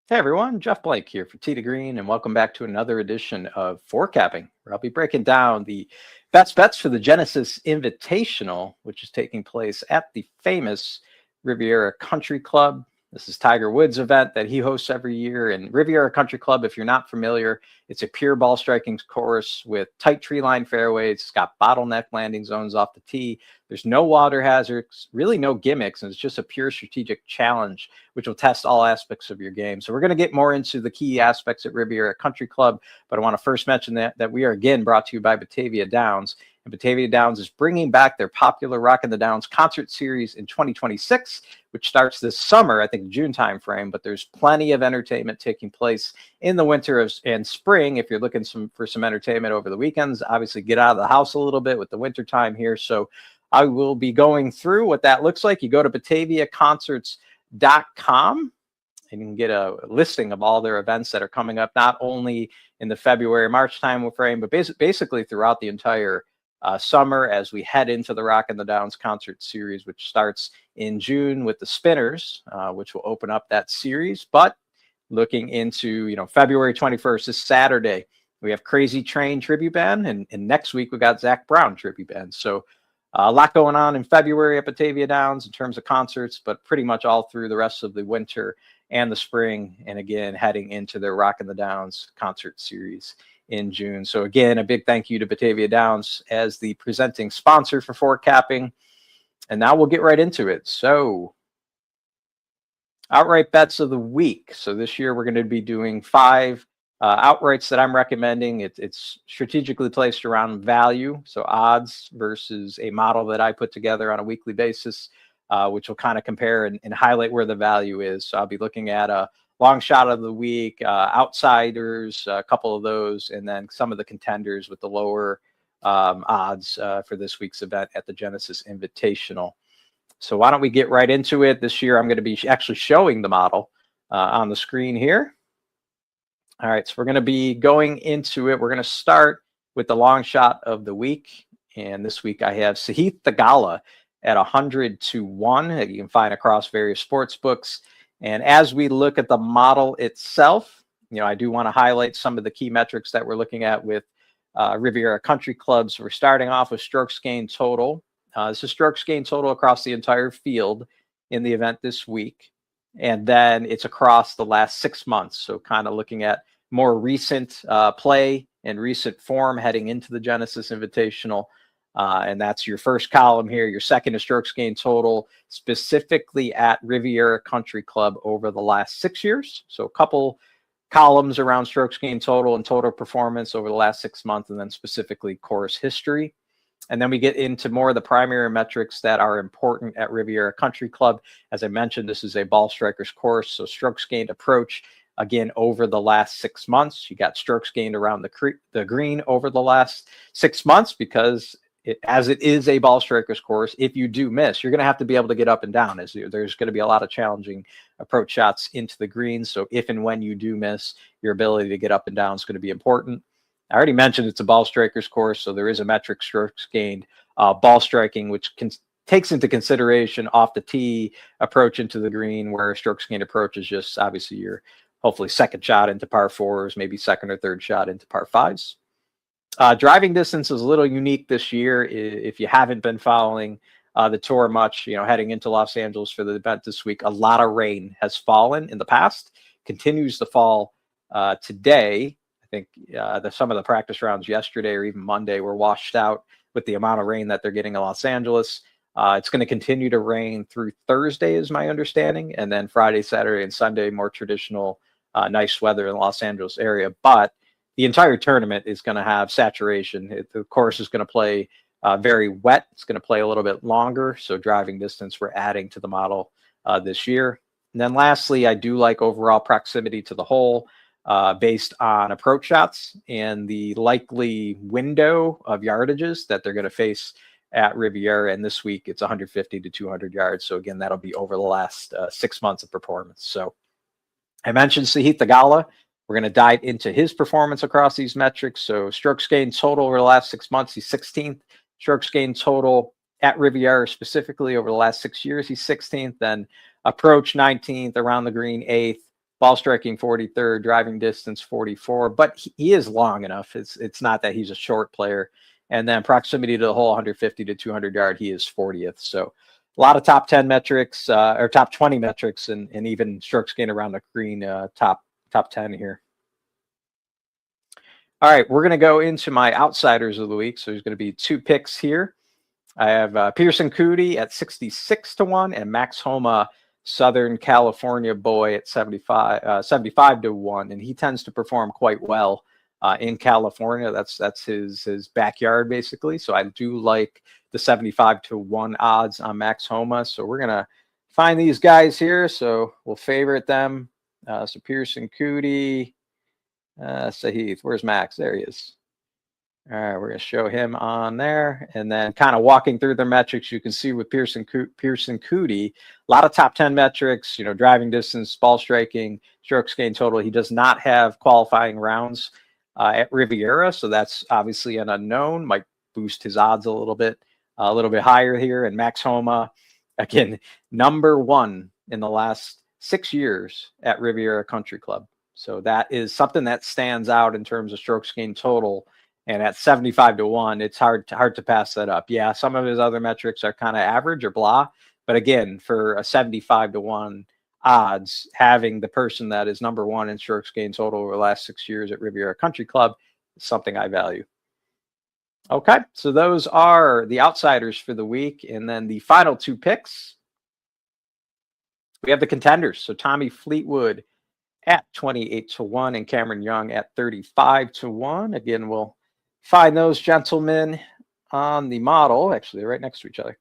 Hey everyone, Jeff Blake here for Tee2Green, and welcome back to another edition of Forecapping, where I'll be breaking down the best bets for the Genesis Invitational, which is taking place at the famous Riviera Country Club. This is Tiger Woods' event that he hosts every year. And Riviera Country Club, if you're not familiar, it's a pure ball striking course with tight tree line fairways. It's got bottleneck landing zones off the tee. There's no water hazards, really no gimmicks, and it's just a pure strategic challenge, which will test all aspects of your game. So we're going to get more into the key aspects at Riviera Country Club, but I want to first mention that we are again brought to you by Batavia Downs. And Batavia Downs is bringing back their popular Rockin' the Downs concert series in 2026, which starts this summer, I think June timeframe, but there's plenty of entertainment taking place in the winter and spring. If you're looking for some entertainment over the weekends, obviously get out of the house a little bit with the winter time here. So I will be going through what that looks like. You go to BataviaConcerts.com and you can get a listing of all their events that are coming up, not only in the February, March time frame, but basically throughout the entire summer as we head into the Rockin' the Downs concert series, which starts in June with the Spinners, which will open up that series. But looking into, February 21st, this Saturday, we have Crazy Train Tribute Band, and next week we got Zach Brown Tribute Band. So a lot going on in February at Batavia Downs in terms of concerts, but pretty much all through the rest of the winter and the spring. And again, heading into the Rockin' the Downs concert series in June. So again, a big thank you to Batavia Downs as the presenting sponsor for Forecapping. And now we'll get right into it. So outright bets of the week. So this year we're going to be doing 5 outrights that I'm recommending. It's strategically placed around value, so odds versus a model that I put together on a weekly basis, which will kind of compare and highlight where the value is. So I'll be looking at a long shot of the week, outsiders, a couple of those, and then some of the contenders with the lower odds for this week's event at the Genesis Invitational. So why don't we get right into it? This year I'm going to be actually showing the model on the screen here. All right, so we're going to be going into it. We're going to start with the long shot of the week. And this week I have Sahith Theegala at 100-1 that you can find across various sports books. And as we look at the model itself, I do want to highlight some of the key metrics that we're looking at with Riviera Country Club. So we're starting off with strokes gained total. This is strokes gained total across the entire field in the event this week. And then it's across the last 6 months. So kind of looking at more recent play and recent form heading into the Genesis Invitational. And that's your first column here. Your second is strokes gained total, specifically at Riviera Country Club over the last 6 years. So a couple columns around strokes gained total and total performance over the last 6 months, and then specifically course history. And then we get into more of the primary metrics that are important at Riviera Country Club. As I mentioned, this is a ball striker's course, so strokes gained approach, again, over the last 6 months. You got strokes gained around the green over the last 6 months because as it is a ball striker's course, if you do miss, you're going to have to be able to get up and down. There's going to be a lot of challenging approach shots into the green. So if and when you do miss, your ability to get up and down is going to be important. I already mentioned it's a ball striker's course, so there is a metric strokes gained ball striking, which takes into consideration off the tee approach into the green, where strokes gained approach is just obviously your hopefully second shot into par 4s, maybe second or third shot into par 5s. Driving distance is a little unique this year. If you haven't been following the tour much, heading into Los Angeles for the event this week, a lot of rain has fallen in the past, continues to fall today. I think some of the practice rounds yesterday or even Monday were washed out with the amount of rain that they're getting in Los Angeles. It's going to continue to rain through Thursday is my understanding. And then Friday, Saturday, and Sunday, more traditional nice weather in the Los Angeles area. But the entire tournament is going to have saturation. The course is going to play very wet. It's going to play a little bit longer. So driving distance, we're adding to the model this year. And then lastly, I do like overall proximity to the hole. Based on approach shots and the likely window of yardages that they're going to face at Riviera. And this week it's 150 to 200 yards. So again, that'll be over the last 6 months of performance. So I mentioned Sahith Theegala. We're going to dive into his performance across these metrics. So strokes gained total over the last 6 months, he's 16th. Strokes gained total at Riviera specifically over the last 6 years, he's 16th. Then approach 19th, around the green 8th. ball striking 43rd, driving distance 44, but he is long enough. It's not that he's a short player. And then proximity to the hole, 150 to 200 yard, he is 40th. So a lot of top 10 metrics, or top 20 metrics, and even strokes gained around the green, top 10 here. All right, we're going to go into my outsiders of the week. So there's going to be 2 picks here. I have Pearson Coody at 66 to 1 and Max Homa, Southern California boy, at 75 to 1. And he tends to perform quite well in California. That's his backyard, basically. So I do like the 75 to 1 odds on Max Homa. So we're going to find these guys here. So we'll favorite them. So Pearson Coody, Sahith, where's Max? There he is. All right, we're going to show him on there. And then kind of walking through the metrics, you can see with Pearson Coody, a lot of top 10 metrics, driving distance, ball striking, strokes gained total. He does not have qualifying rounds at Riviera, so that's obviously an unknown. Might boost his odds a little bit higher here. And Max Homa, again, #1 in the last 6 years at Riviera Country Club. So that is something that stands out in terms of strokes gained total. And at 75 to 1, it's hard to pass that up. Yeah, some of his other metrics are kind of average or blah. But again, for a 75 to 1 odds, having the person that is #1 in strokes gained total over the last 6 years at Riviera Country Club is something I value. Okay, so those are the outsiders for the week. And then the final 2 picks, we have the contenders. So Tommy Fleetwood at 28 to 1 and Cameron Young at 35 to 1. Again, we'll find those gentlemen on the model. Actually, they're right next to each other.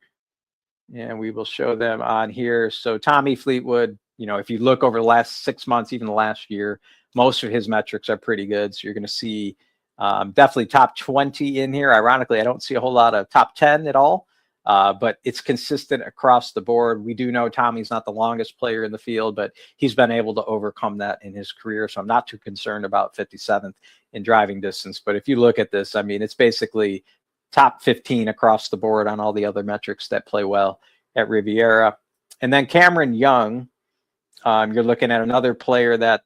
And we will show them on here. So Tommy Fleetwood, if you look over the last 6 months, even the last year, most of his metrics are pretty good. So you're going to see definitely top 20 in here. Ironically, I don't see a whole lot of top 10 at all, but it's consistent across the board. We do know Tommy's not the longest player in the field, but he's been able to overcome that in his career. So I'm not too concerned about 57th in driving distance. But if you look at this, I mean, it's basically top 15 across the board on all the other metrics that play well at Riviera. And then Cameron Young, you're looking at another player that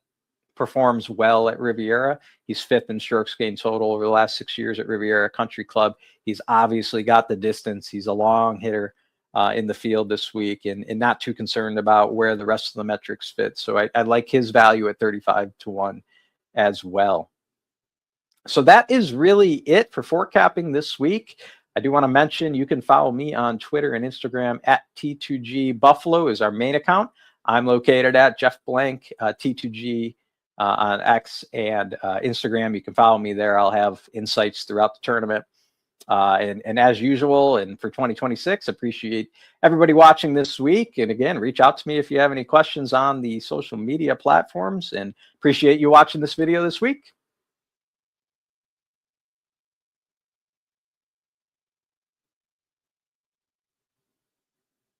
performs well at Riviera. He's 5th in strokes gained total over the last 6 years at Riviera Country Club. He's obviously got the distance. He's a long hitter in the field this week, and not too concerned about where the rest of the metrics fit. So I like his value at 35 to 1 as well. So that is really it for forecapping this week. I do want to mention you can follow me on Twitter and Instagram at T2G Buffalo is our main account. I'm located at Jeff Blank, T2G on X and Instagram. You can follow me there. I'll have insights throughout the tournament. And as usual, and for 2026, appreciate everybody watching this week. And again, reach out to me if you have any questions on the social media platforms, and appreciate you watching this video this week.